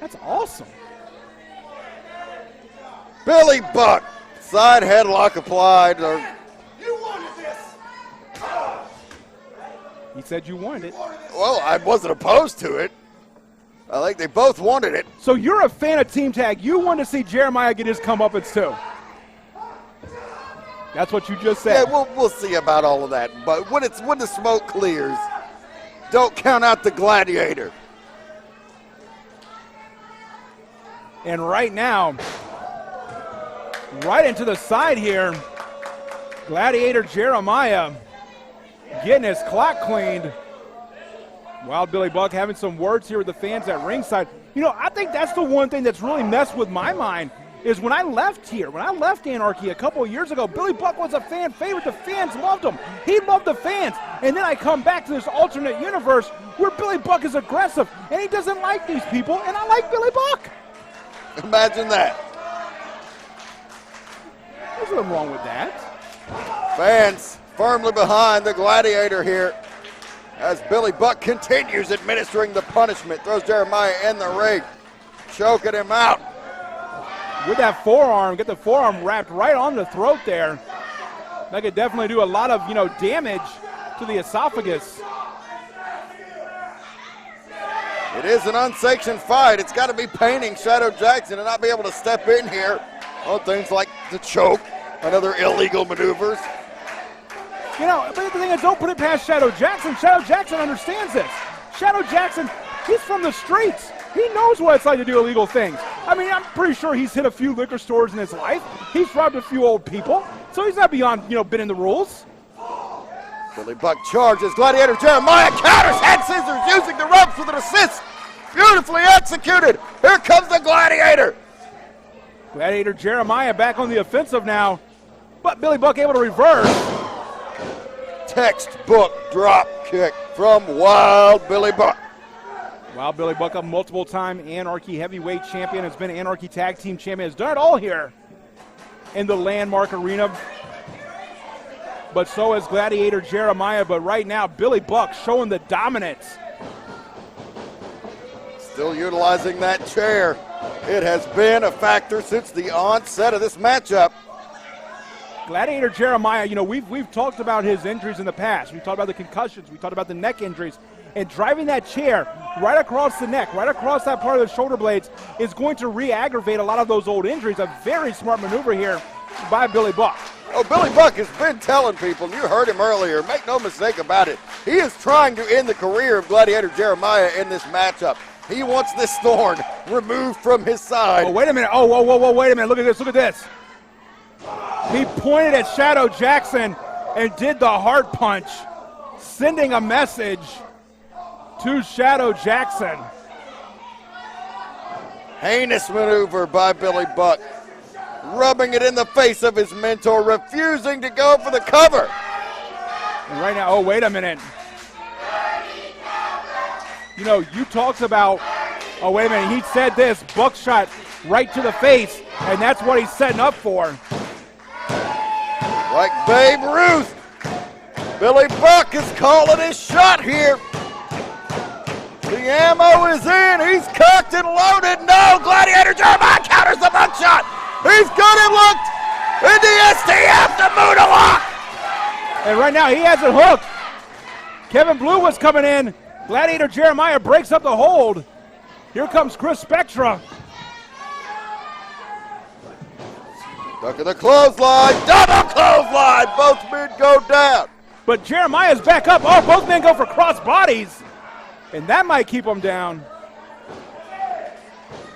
That's awesome. Billy Buck, side headlock applied. You wanted this. He said you wanted it. Well, I wasn't opposed to it. I think they both wanted it. So you're a fan of Team Tag. You want to see Jeremiah get his comeuppance too. That's what you just said. Yeah, we'll see about all of that. But when the smoke clears, don't count out the Gladiator. And right now, right into the side here, Gladiator Jeremiah getting his clock cleaned. Wild Billy Buck having some words here with the fans at ringside. You know, I think that's the one thing that's really messed with my mind is when I left here, when I left Anarchy a couple of years ago, Billy Buck was a fan favorite. The fans loved him. He loved the fans. And then I come back to this alternate universe where Billy Buck is aggressive and he doesn't like these people, and I like Billy Buck. Imagine that. There's nothing wrong with that. Fans firmly behind the Gladiator here as Billy Buck continues administering the punishment. Throws Jeremiah in the ring, choking him out. With that forearm, get the forearm wrapped right on the throat there. That could definitely do a lot of, damage to the esophagus. It is an unsanctioned fight. It's got to be paining Shadow Jackson to not be able to step in here on things like the choke and other illegal maneuvers. But the thing is, don't put it past Shadow Jackson. Shadow Jackson understands this. Shadow Jackson, he's from the streets. He knows what it's like to do illegal things. I mean, I'm pretty sure he's hit a few liquor stores in his life. He's robbed a few old people. So he's not beyond, bending the rules. Billy Buck charges. Gladiator Jeremiah counters, head scissors, using the ropes with an assist. Beautifully executed. Here comes the Gladiator. Gladiator Jeremiah back on the offensive now. But Billy Buck able to reverse. Textbook drop kick from Wild Billy Buck. Wild Billy Buck, a multiple-time Anarchy heavyweight champion, has been Anarchy tag team champion, has done it all here in the landmark arena. But so has Gladiator Jeremiah. But right now, Billy Buck showing the dominance. Still utilizing that chair. It has been a factor since the onset of this matchup. Gladiator Jeremiah, we've talked about his injuries in the past. We've talked about the concussions. We talked about the neck injuries. And driving that chair right across the neck, right across that part of the shoulder blades is going to re-aggravate a lot of those old injuries. A very smart maneuver here by Billy Buck. Oh, Billy Buck has been telling people, you heard him earlier, make no mistake about it. He is trying to end the career of Gladiator Jeremiah in this matchup. He wants this thorn removed from his side. Oh, wait a minute. Oh, whoa, wait a minute. Look at this, look at this. He pointed at Shadow Jackson and did the heart punch, sending a message to Shadow Jackson. Heinous maneuver by Billy Buck. Rubbing it in the face of his mentor, refusing to go for the cover. And right now, oh, wait a minute. You talked about, oh, wait a minute, he said this, buckshot right to the face, and that's what he's setting up for. Like Babe Ruth, Billy Buck is calling his shot here. The ammo is in. He's cocked and loaded. No, Gladiator Jeremiah counters the buckshot. He's got him looked in the STF, the Muda lock. And right now he has it hooked. Kevin Blue was coming in. Gladiator Jeremiah breaks up the hold. Here comes Chris Spectra. Duck of the clothesline, double clothesline. Both men go down. But Jeremiah's back up. Oh, both men go for cross bodies. And that might keep him down.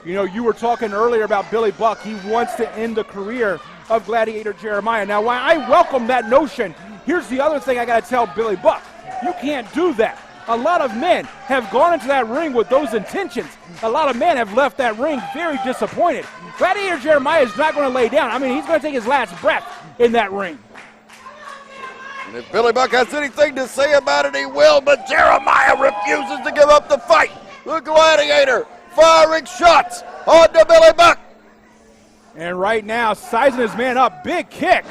You were talking earlier about Billy Buck. He wants to end the career of Gladiator Jeremiah. Now, while I welcome that notion, here's the other thing I got to tell Billy Buck. You can't do that. A lot of men have gone into that ring with those intentions. A lot of men have left that ring very disappointed. Gladiator Jeremiah is not going to lay down. I mean, he's going to take his last breath in that ring. And if Billy Buck has anything to say about it, he will, but Jeremiah refuses to give up the fight. The Gladiator firing shots on to Billy Buck. And right now, sizing his man up, big kick.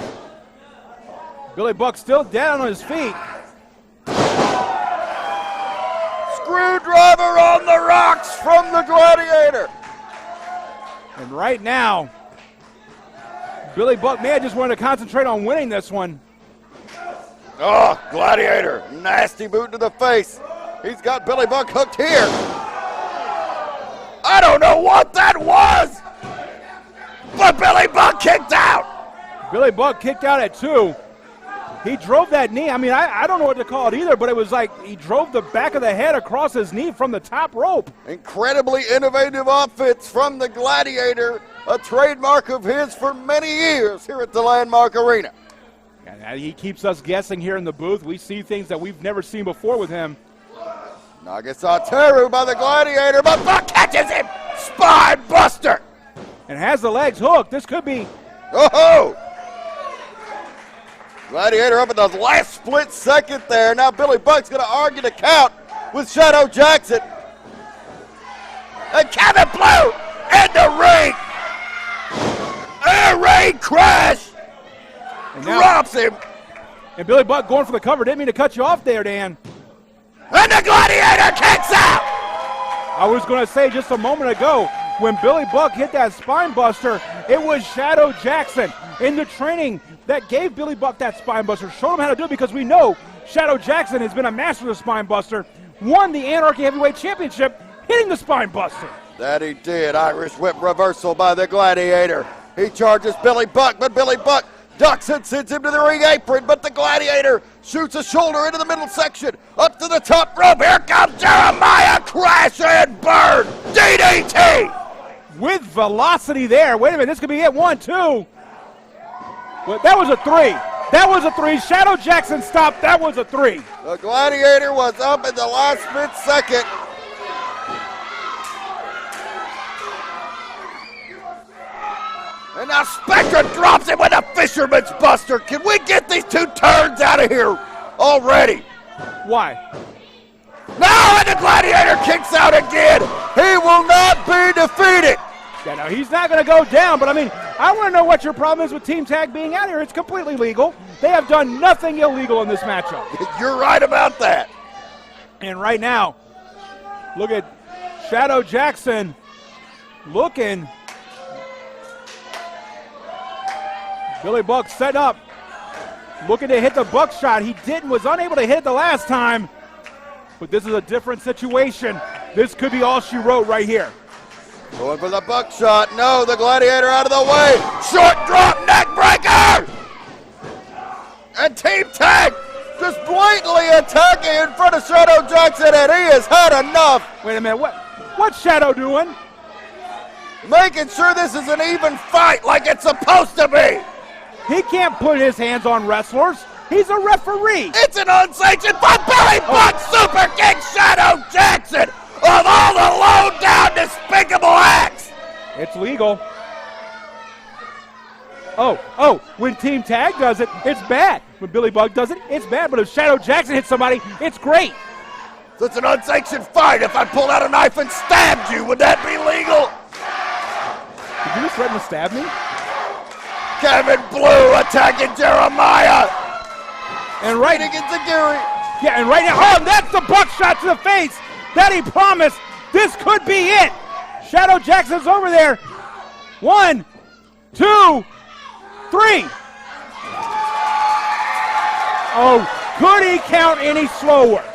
Billy Buck still down on his feet. Screwdriver on the rocks from the Gladiator. And right now, Billy Buck may have just wanted to concentrate on winning this one. Oh, Gladiator, nasty boot to the face. He's got Billy Buck hooked here. I don't know what that was, but Billy Buck kicked out. Billy Buck kicked out at 2. He drove that knee. I mean, I don't know what to call it either, but it was like he drove the back of the head across his knee from the top rope. Incredibly innovative offense from the Gladiator, a trademark of his for many years here at the Landmark Arena. And he keeps us guessing here in the booth. We see things that we've never seen before with him. Nagasataru by the Gladiator, but Buck catches him! Spine buster! And has the legs hooked. This could be... Oh-ho! Gladiator up at the last split second there. Now Billy Buck's going to argue the count with Shadow Jackson. And Kevin Blue in the ring! Air raid crash! And now, drops him! And Billy Buck going for the cover. Didn't mean to cut you off there, Dan. And the Gladiator kicks out! I was going to say just a moment ago, when Billy Buck hit that spine buster, it was Shadow Jackson in the training that gave Billy Buck that spine buster, showed him how to do it, because we know Shadow Jackson has been a master of the spine buster, won the Anarchy Heavyweight Championship hitting the spine buster. That he did. Irish whip reversal by the Gladiator. He charges Billy Buck, but Billy Buck ducks and sends him to the ring apron, but the Gladiator shoots a shoulder into the middle section, up to the top rope. Here comes Jeremiah, crash and burn, DDT! With velocity there. Wait a minute, this could be it. 1, 2. Well, that was a 3. That was a 3. Shadow Jackson stopped. That was a 3. The Gladiator was up in the last mid-second. And now Spectra drops him with a Fisherman's Buster. Can we get these two turns out of here already? Why? Now and the Gladiator kicks out again. He will not be defeated. Yeah, no, he's not going to go down, but I mean, I want to know what your problem is with Team Tag being out here. It's completely legal. They have done nothing illegal in this matchup. You're right about that. And right now, look at Shadow Jackson looking. Billy Buck set up, looking to hit the buckshot. He was unable to hit it the last time, but this is a different situation. This could be all she wrote right here. Going for the buckshot. No, the Gladiator out of the way. Short drop, neck breaker! And Team Tag just blatantly attacking in front of Shadow Jackson, and he has had enough. Wait a minute, what's Shadow doing? Making sure this is an even fight like it's supposed to be. He can't put his hands on wrestlers. He's a referee. It's an unsanctioned by Billy Buck super kick Shadow Jackson of all the low down despicable acts. It's legal. Oh, when Team Tag does it, it's bad. When Billy Buck does it, it's bad. But if Shadow Jackson hits somebody, it's great. So it's an unsanctioned fight. If I pulled out a knife and stabbed you, would that be legal? Did you just threaten to stab me? Kevin Blue attacking Jeremiah. And right against the Gary. Yeah, and right now, that's the buckshot to the face that he promised. This could be it. Shadow Jackson's over there. 1, 2, 3. Oh, could he count any slower?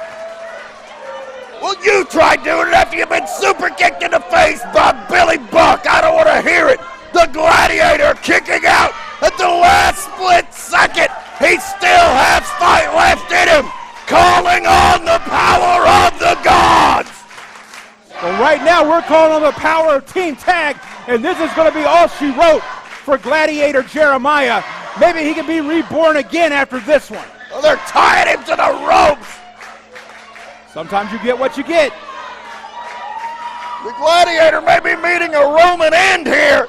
Well, you tried doing it after you've been super kicked in the face by Billy Buck. I don't want to hear it. The Gladiator kicking out at the last split second. He still has fight left in him. Calling on the power of the gods. Well, right now we're calling on the power of Team Tag, and this is going to be all she wrote for Gladiator Jeremiah. Maybe he can be reborn again after this one. Well, they're tying him to the ropes. Sometimes you get what you get. The Gladiator may be meeting a Roman end here.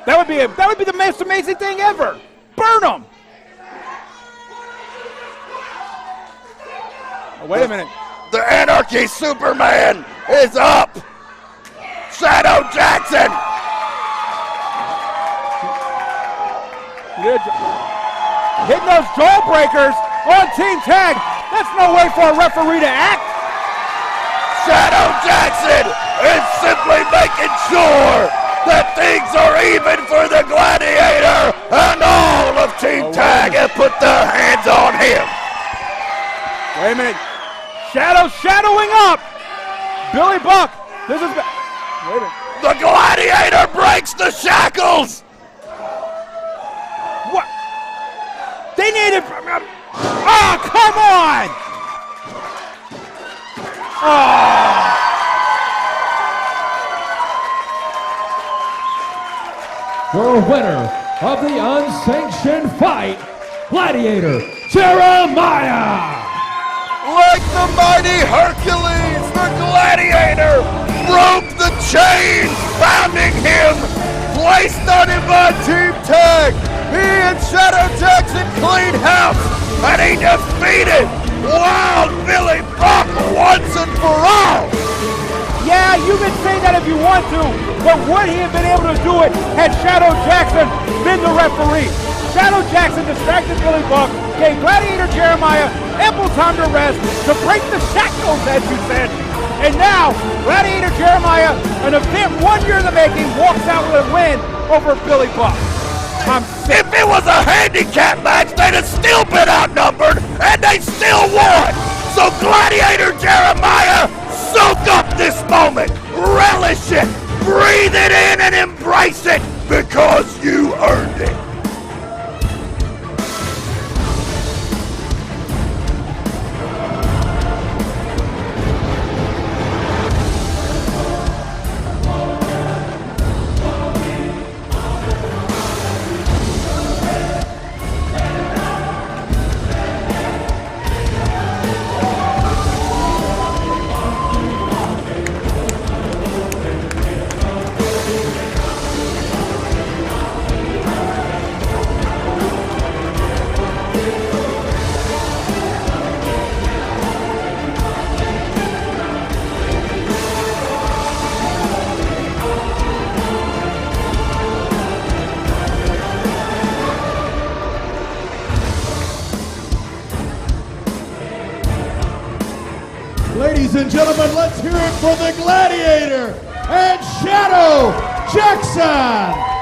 That would be the most amazing thing ever. Burn him. Oh, wait a minute. The Anarchy Superman is up. Shadow Jackson. Hitting those jaw breakers on Team Tag. That's no way for a referee to act. Shadow Jackson is simply making sure Shadowing up. Billy Buck. This is. Wait a minute. The Gladiator breaks the shackles. What? They needed. Oh, come on. Oh. The winner of the unsanctioned fight, Gladiator Jeremiah. Like the mighty Hercules, the Gladiator broke the chains bounding him, placed on him by Team Tag. He and Shadow Jackson cleaned house, and he defeated Wild Billy Buck once and for all. Yeah, you can say that if you want to, but would he have been able to do it had Shadow Jackson been the referee? Shadow Jackson distracted Billy Buck, gave Gladiator Jeremiah ample time to rest, to break the shackles, as you said. And now, Gladiator Jeremiah, an event 1 year in the making, walks out with a win over Billy Buck. I'm sick. If it was a handicap match, they'd have still been outnumbered, and they still won. So Gladiator Jeremiah, soak up this moment, relish it, breathe it in and embrace it, because you earned it. Ladies and gentlemen, let's hear it for the Gladiator and Shadow Jackson.